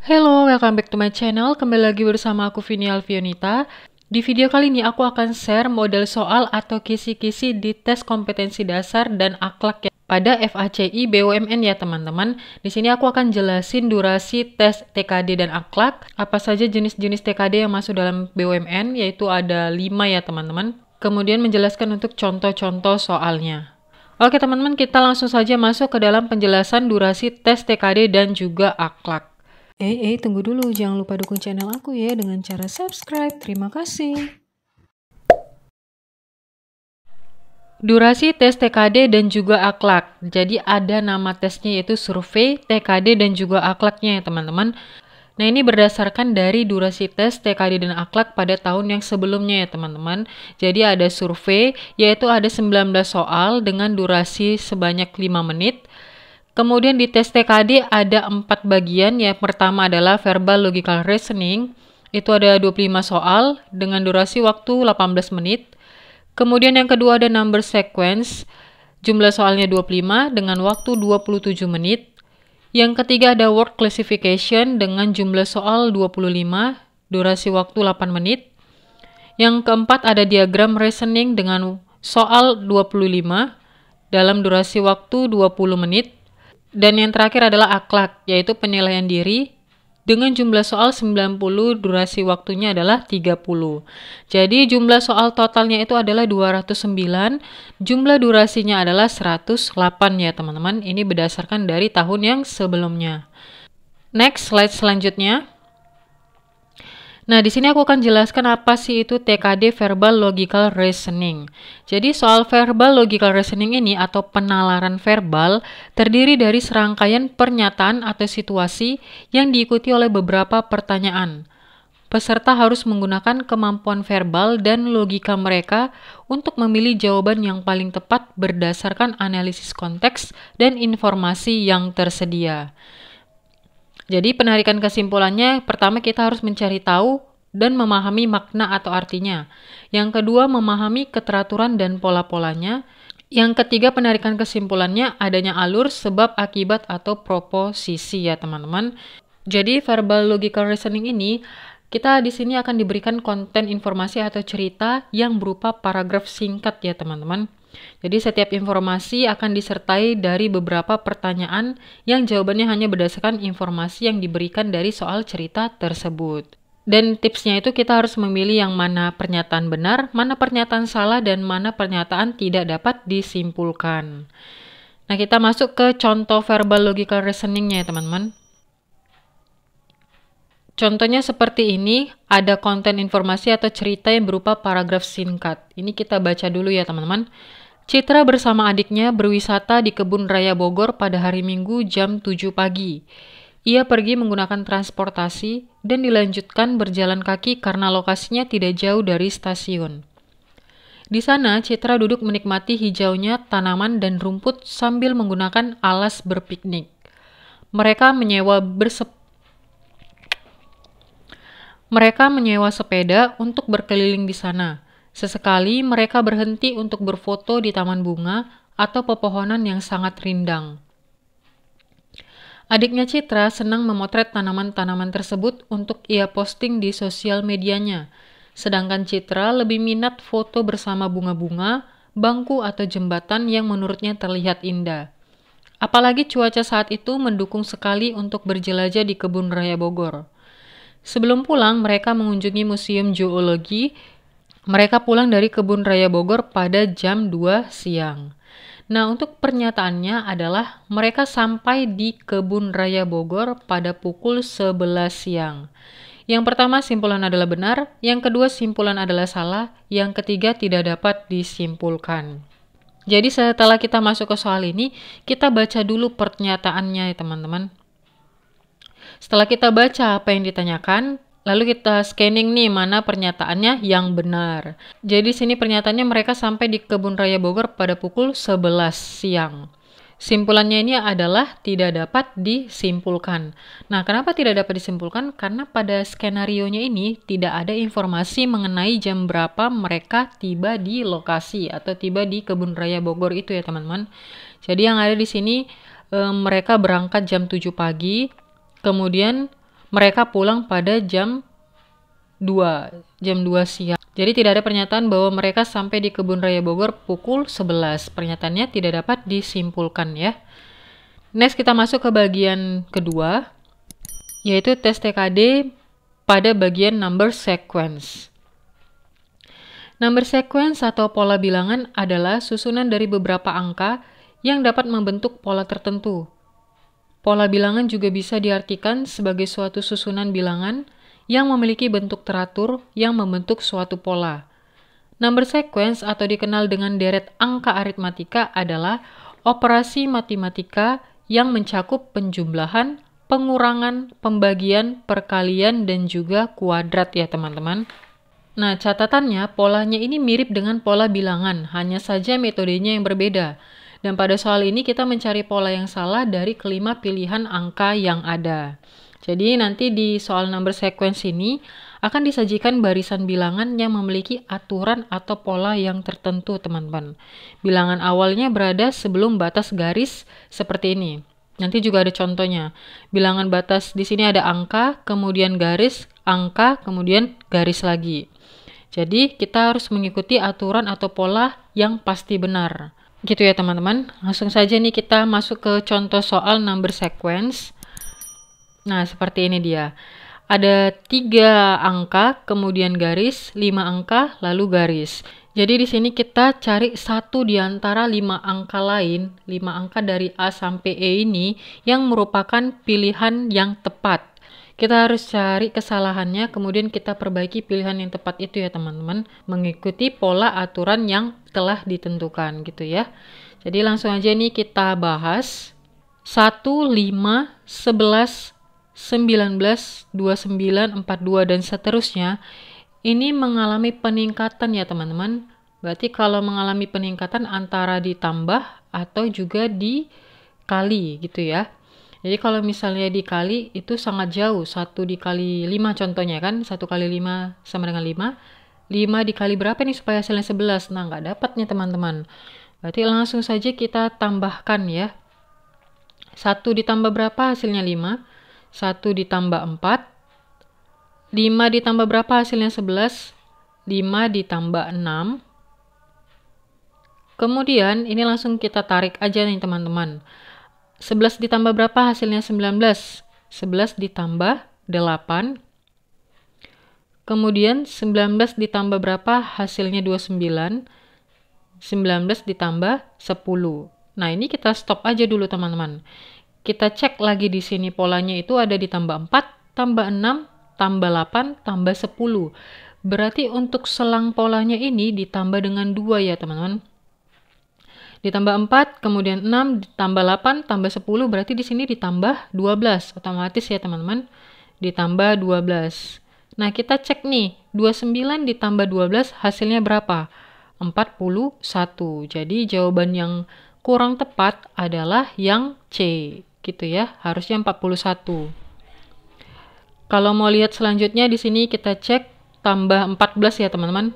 Hello, welcome back to my channel. Kembali lagi bersama aku Vini Alfionita. Di video kali ini aku akan share model soal atau kisi-kisi di tes kompetensi dasar dan akhlak ya pada FACI BUMN ya teman-teman. Di sini aku akan jelasin durasi tes TKD dan akhlak, apa saja jenis-jenis TKD yang masuk dalam BUMN, yaitu ada 5 ya teman-teman. Kemudian menjelaskan untuk contoh-contoh soalnya. Oke teman-teman, kita langsung saja masuk ke dalam penjelasan durasi tes TKD dan juga akhlak. Tunggu dulu, jangan lupa dukung channel aku ya dengan cara subscribe. Terima kasih. Durasi tes TKD dan juga akhlak. Jadi ada nama tesnya yaitu survei, TKD dan juga akhlaknya ya teman-teman. Nah ini berdasarkan dari durasi tes TKD dan akhlak pada tahun yang sebelumnya ya teman-teman. Jadi ada survei yaitu ada 19 soal dengan durasi sebanyak 5 menit. Kemudian di tes TKD ada 4 bagian. Yang pertama adalah verbal logical reasoning. Itu ada 25 soal dengan durasi waktu 18 menit. Kemudian yang kedua ada number sequence. Jumlah soalnya 25 dengan waktu 27 menit. Yang ketiga ada word classification dengan jumlah soal 25, durasi waktu 8 menit. Yang keempat ada diagram reasoning dengan soal 25 dalam durasi waktu 20 menit. Dan yang terakhir adalah akhlak, yaitu penilaian diri dengan jumlah soal 90, durasi waktunya adalah 30. Jadi jumlah soal totalnya itu adalah 209, jumlah durasinya adalah 108 ya teman-teman. Ini berdasarkan dari tahun yang sebelumnya. Next, slide selanjutnya. Nah, di sini aku akan jelaskan apa sih itu TKD Verbal Logical Reasoning. Jadi, soal Verbal Logical Reasoning ini atau penalaran verbal terdiri dari serangkaian pernyataan atau situasi yang diikuti oleh beberapa pertanyaan. Peserta harus menggunakan kemampuan verbal dan logika mereka untuk memilih jawaban yang paling tepat berdasarkan analisis konteks dan informasi yang tersedia. Jadi penarikan kesimpulannya, pertama kita harus mencari tahu dan memahami makna atau artinya. Yang kedua, memahami keteraturan dan pola-polanya. Yang ketiga, penarikan kesimpulannya adanya alur, sebab, akibat, atau proposisi ya teman-teman. Jadi verbal logical reasoning ini, kita di sini akan diberikan konten informasi atau cerita yang berupa paragraf singkat ya teman-teman. Jadi setiap informasi akan disertai dari beberapa pertanyaan yang jawabannya hanya berdasarkan informasi yang diberikan dari soal cerita tersebut. Dan tipsnya itu kita harus memilih yang mana pernyataan benar, mana pernyataan salah, dan mana pernyataan tidak dapat disimpulkan. Nah, kita masuk ke contoh verbal logical reasoningnya ya teman-teman. Contohnya seperti ini, ada konten informasi atau cerita yang berupa paragraf singkat. Ini kita baca dulu ya teman-teman. Citra bersama adiknya berwisata di Kebun Raya Bogor pada hari Minggu jam 7 pagi. Ia pergi menggunakan transportasi dan dilanjutkan berjalan kaki karena lokasinya tidak jauh dari stasiun. Di sana, Citra duduk menikmati hijaunya tanaman dan rumput sambil menggunakan alas berpiknik. Mereka menyewa sepeda untuk berkeliling di sana. Sesekali mereka berhenti untuk berfoto di taman bunga atau pepohonan yang sangat rindang. Adiknya Citra senang memotret tanaman-tanaman tersebut untuk ia posting di sosial medianya. Sedangkan Citra lebih minat foto bersama bunga-bunga, bangku atau jembatan yang menurutnya terlihat indah. Apalagi cuaca saat itu mendukung sekali untuk berjelajah di Kebun Raya Bogor. Sebelum pulang, mereka mengunjungi Museum Geologi. Mereka pulang dari Kebun Raya Bogor pada jam 2 siang. Nah, untuk pernyataannya adalah mereka sampai di Kebun Raya Bogor pada pukul 11 siang. Yang pertama, simpulan adalah benar. Yang kedua, simpulan adalah salah. Yang ketiga, tidak dapat disimpulkan. Jadi, setelah kita masuk ke soal ini, kita baca dulu pernyataannya ya teman-teman. Setelah kita baca apa yang ditanyakan, lalu kita scanning nih mana pernyataannya yang benar. Jadi sini pernyataannya mereka sampai di Kebun Raya Bogor pada pukul 11 siang. Simpulannya ini adalah tidak dapat disimpulkan. Nah, kenapa tidak dapat disimpulkan? Karena pada skenarionya ini tidak ada informasi mengenai jam berapa mereka tiba di lokasi atau tiba di Kebun Raya Bogor itu ya teman-teman. Jadi yang ada di sini mereka berangkat jam 7 pagi. Kemudian mereka pulang pada jam 2 siang. Jadi tidak ada pernyataan bahwa mereka sampai di Kebun Raya Bogor pukul 11. Pernyataannya tidak dapat disimpulkan ya. Next kita masuk ke bagian kedua, yaitu tes TKD pada bagian number sequence. Number sequence atau pola bilangan adalah susunan dari beberapa angka yang dapat membentuk pola tertentu. Pola bilangan juga bisa diartikan sebagai suatu susunan bilangan yang memiliki bentuk teratur yang membentuk suatu pola. Number sequence atau dikenal dengan deret angka aritmatika adalah operasi matematika yang mencakup penjumlahan, pengurangan, pembagian, perkalian, dan juga kuadrat ya teman-teman. Nah, catatannya polanya ini mirip dengan pola bilangan, hanya saja metodenya yang berbeda. Dan pada soal ini kita mencari pola yang salah dari kelima pilihan angka yang ada. Jadi nanti di soal number sequence ini akan disajikan barisan bilangan yang memiliki aturan atau pola yang tertentu teman-teman. Bilangan awalnya berada sebelum batas garis seperti ini. Nanti juga ada contohnya. Bilangan batas di sini ada angka, kemudian garis, angka, kemudian garis lagi. Jadi kita harus mengikuti aturan atau pola yang pasti benar. Gitu ya teman-teman. Langsung saja nih kita masuk ke contoh soal number sequence. Nah, seperti ini dia. Ada 3 angka, kemudian garis, 5 angka, lalu garis. Jadi di sini kita cari satu di antara 5 angka lain, 5 angka dari A sampai E ini yang merupakan pilihan yang tepat. Kita harus cari kesalahannya, kemudian kita perbaiki pilihan yang tepat itu ya teman-teman, mengikuti pola aturan yang telah ditentukan gitu ya. Jadi langsung aja nih kita bahas 1, 5, 11, 19, 29, 42, dan seterusnya. Ini mengalami peningkatan ya teman-teman. Berarti kalau mengalami peningkatan antara ditambah atau juga dikali gitu ya. Jadi kalau misalnya dikali itu sangat jauh. 1 dikali 5 contohnya kan. 1 kali 5 sama dengan 5. 5 dikali berapa nih supaya hasilnya 11? Nah nggak dapat nih teman-teman. Berarti langsung saja kita tambahkan ya. 1 ditambah berapa hasilnya 5? 1 ditambah 4. 5 ditambah berapa hasilnya 11? 5 ditambah 6. Kemudian ini langsung kita tarik aja nih teman-teman. 11 ditambah berapa hasilnya 19? 11 ditambah 8. Kemudian 19 ditambah berapa hasilnya 29? 19 ditambah 10. Nah ini kita stop aja dulu teman-teman. Kita cek lagi di sini polanya itu ada ditambah 4, tambah 6, tambah 8, tambah 10. Berarti untuk selang polanya ini ditambah dengan 2 ya teman-teman. Ditambah 4, kemudian 6, ditambah 8, tambah 10, berarti di sini ditambah 12. Otomatis ya teman-teman, ditambah 12. Nah kita cek nih, 29 ditambah 12 hasilnya berapa? 41. Jadi jawaban yang kurang tepat adalah yang C. Gitu ya, harusnya 41. Kalau mau lihat selanjutnya di sini kita cek tambah 14 ya teman-teman.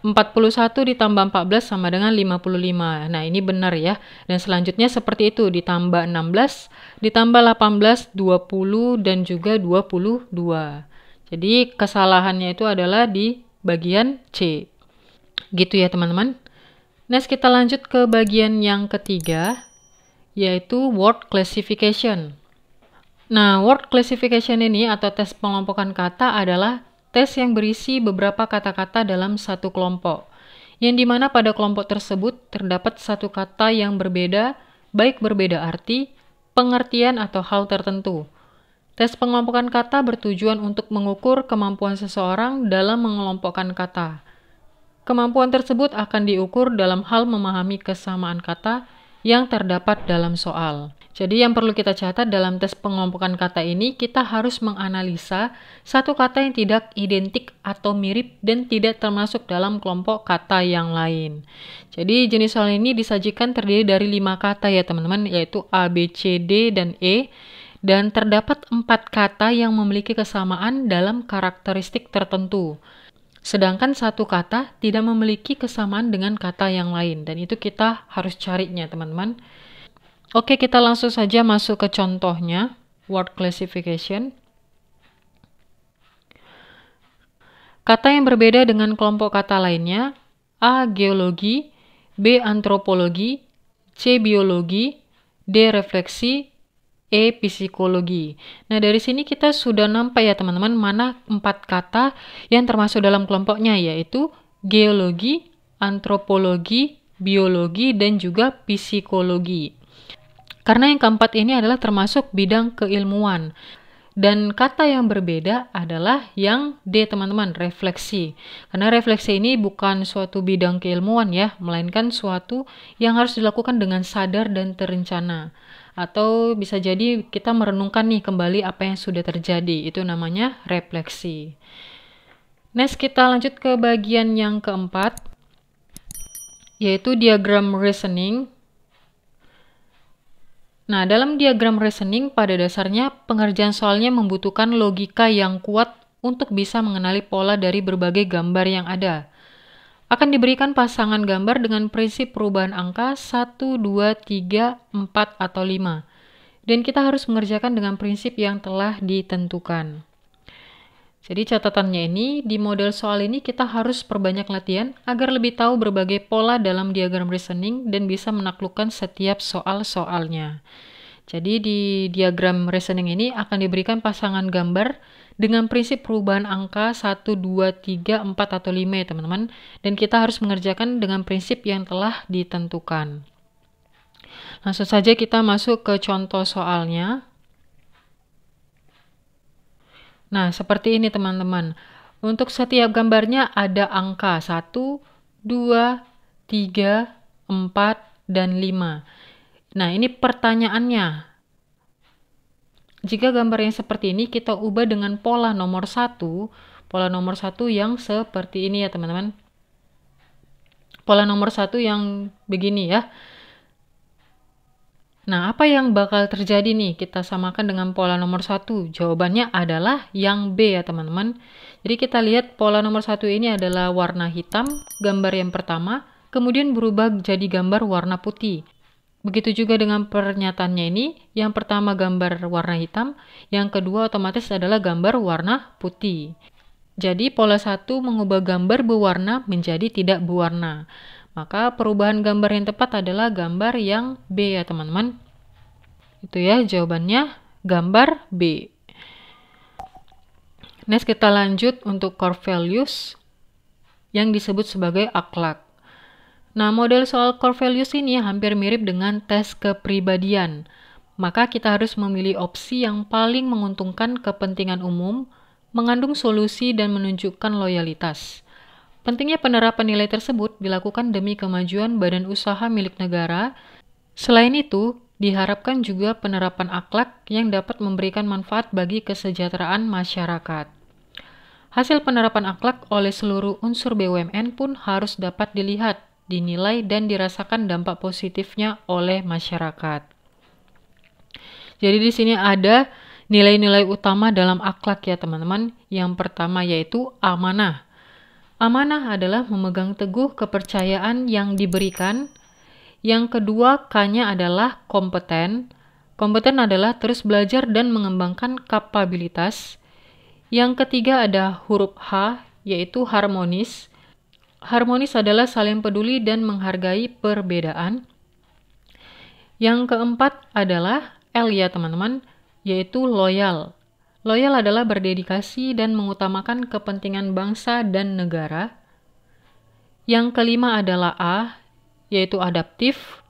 41 ditambah 14 sama dengan 55. Nah ini benar ya. Dan selanjutnya seperti itu, ditambah 16, ditambah 18, 20, dan juga 22. Jadi kesalahannya itu adalah di bagian C. Gitu ya teman-teman. Next kita lanjut ke bagian yang ketiga, yaitu word classification. Nah, word classification ini atau tes pengelompokan kata adalah tes yang berisi beberapa kata-kata dalam satu kelompok, yang dimana pada kelompok tersebut terdapat satu kata yang berbeda, baik berbeda arti, pengertian, atau hal tertentu. Tes pengelompokan kata bertujuan untuk mengukur kemampuan seseorang dalam mengelompokkan kata. Kemampuan tersebut akan diukur dalam hal memahami kesamaan kata yang terdapat dalam soal. Jadi yang perlu kita catat dalam tes pengelompokan kata ini, kita harus menganalisa satu kata yang tidak identik atau mirip dan tidak termasuk dalam kelompok kata yang lain. Jadi jenis soal ini disajikan terdiri dari 5 kata ya teman-teman, yaitu A, B, C, D, dan E. Dan terdapat 4 kata yang memiliki kesamaan dalam karakteristik tertentu. Sedangkan satu kata tidak memiliki kesamaan dengan kata yang lain. Dan itu kita harus carinya teman-teman. Oke, kita langsung saja masuk ke contohnya. word classification. Kata yang berbeda dengan kelompok kata lainnya: A. Geologi, B. Antropologi, C. Biologi, D. Refleksi, E. Psikologi. Nah, dari sini kita sudah nampak ya teman-teman, mana 4 kata yang termasuk dalam kelompoknya, yaitu geologi, antropologi, biologi, dan juga psikologi. Karena yang keempat ini adalah termasuk bidang keilmuan. Dan kata yang berbeda adalah yang D teman-teman, refleksi. Karena refleksi ini bukan suatu bidang keilmuan ya, melainkan suatu yang harus dilakukan dengan sadar dan terencana. Atau bisa jadi kita merenungkan nih kembali apa yang sudah terjadi, itu namanya refleksi. Next kita lanjut ke bagian yang keempat, yaitu diagram reasoning. Nah, dalam diagram reasoning pada dasarnya pengerjaan soalnya membutuhkan logika yang kuat untuk bisa mengenali pola dari berbagai gambar yang ada. Akan diberikan pasangan gambar dengan prinsip perubahan angka 1, 2, 3, 4, atau 5. Dan kita harus mengerjakan dengan prinsip yang telah ditentukan. Jadi catatannya ini, di model soal ini kita harus perbanyak latihan agar lebih tahu berbagai pola dalam diagram reasoning dan bisa menaklukkan setiap soal-soalnya. Jadi di diagram reasoning ini akan diberikan pasangan gambar dengan prinsip perubahan angka 1, 2, 3, 4, atau 5 ya teman-teman. Dan kita harus mengerjakan dengan prinsip yang telah ditentukan. Langsung saja kita masuk ke contoh soalnya. Nah, seperti ini teman-teman. Untuk setiap gambarnya ada angka 1, 2, 3, 4, dan 5. Nah, ini pertanyaannya. Jika gambar yang seperti ini kita ubah dengan pola nomor 1 yang seperti ini ya teman-teman. Pola nomor 1 yang begini ya. Nah, apa yang bakal terjadi nih? Kita samakan dengan pola nomor 1. Jawabannya adalah yang B ya teman-teman. Jadi kita lihat pola nomor 1 ini adalah warna hitam, gambar yang pertama, kemudian berubah jadi gambar warna putih. Begitu juga dengan pernyataannya ini, yang pertama gambar warna hitam, yang kedua otomatis adalah gambar warna putih. Jadi pola 1 mengubah gambar berwarna menjadi tidak berwarna. Maka perubahan gambar yang tepat adalah gambar yang B ya teman-teman. Itu ya jawabannya, gambar B. Next kita lanjut untuk core values yang disebut sebagai akhlak. Nah, model soal core values ini hampir mirip dengan tes kepribadian. Maka kita harus memilih opsi yang paling menguntungkan kepentingan umum, mengandung solusi dan menunjukkan loyalitas. Pentingnya penerapan nilai tersebut dilakukan demi kemajuan badan usaha milik negara. Selain itu, diharapkan juga penerapan akhlak yang dapat memberikan manfaat bagi kesejahteraan masyarakat. Hasil penerapan akhlak oleh seluruh unsur BUMN pun harus dapat dilihat, dinilai, dan dirasakan dampak positifnya oleh masyarakat. Jadi di sini ada nilai-nilai utama dalam akhlak ya teman-teman. Yang pertama yaitu amanah. Amanah adalah memegang teguh kepercayaan yang diberikan. Yang kedua, K-nya adalah kompeten. Kompeten adalah terus belajar dan mengembangkan kapabilitas. Yang ketiga ada huruf H, yaitu harmonis. Harmonis adalah saling peduli dan menghargai perbedaan. Yang keempat adalah L ya teman-teman, yaitu loyal. Loyal adalah berdedikasi dan mengutamakan kepentingan bangsa dan negara. Yang kelima adalah A, yaitu adaptif.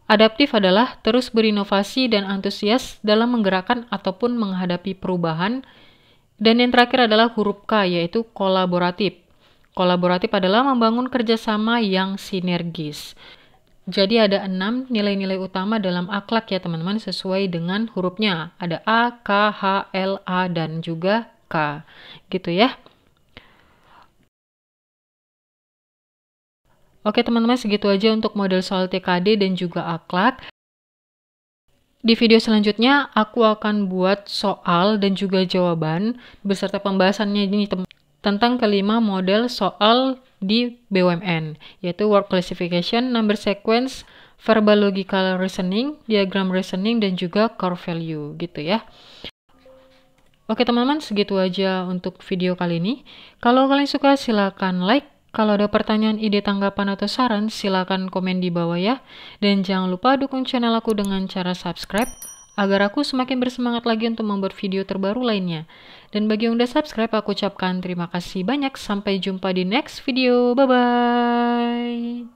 Adaptif adalah terus berinovasi dan antusias dalam menggerakkan ataupun menghadapi perubahan. Dan yang terakhir adalah huruf K, yaitu kolaboratif. Kolaboratif adalah membangun kerjasama yang sinergis. Jadi ada 6 nilai-nilai utama dalam akhlak ya teman-teman sesuai dengan hurufnya. Ada A, K, H, L, A, dan juga K. Gitu ya. Oke teman-teman, segitu aja untuk model soal TKD dan juga akhlak. Di video selanjutnya aku akan buat soal dan juga jawaban beserta pembahasannya ini tentang kelima model soal di BUMN, yaitu word classification, number sequence, verbal logical reasoning, diagram reasoning, dan juga core value gitu ya. Oke teman-teman, segitu aja untuk video kali ini. Kalau kalian suka silahkan like. Kalau ada pertanyaan, ide, tanggapan, atau saran, silahkan komen di bawah ya. Dan jangan lupa dukung channel aku dengan cara subscribe, agar aku semakin bersemangat lagi untuk membuat video terbaru lainnya. Dan bagi yang udah subscribe, aku ucapkan terima kasih banyak. Sampai jumpa di next video. Bye-bye.